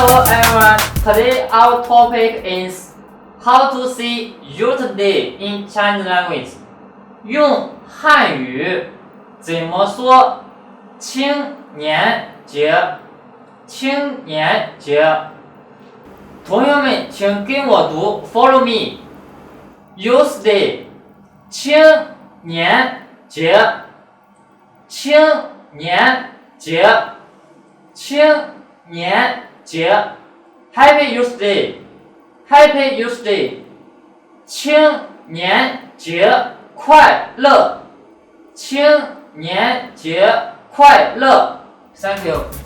Hello everyone. Today our topic is how to say your day in Chinese language. 用汉语怎么说青年节？青年节。同学们，请跟我读 ，Follow me. Youth Day， 青年节，青年节，青年节。Happy Youth Day，Happy Youth Day， 青年节快乐，青年节快乐。Thank you.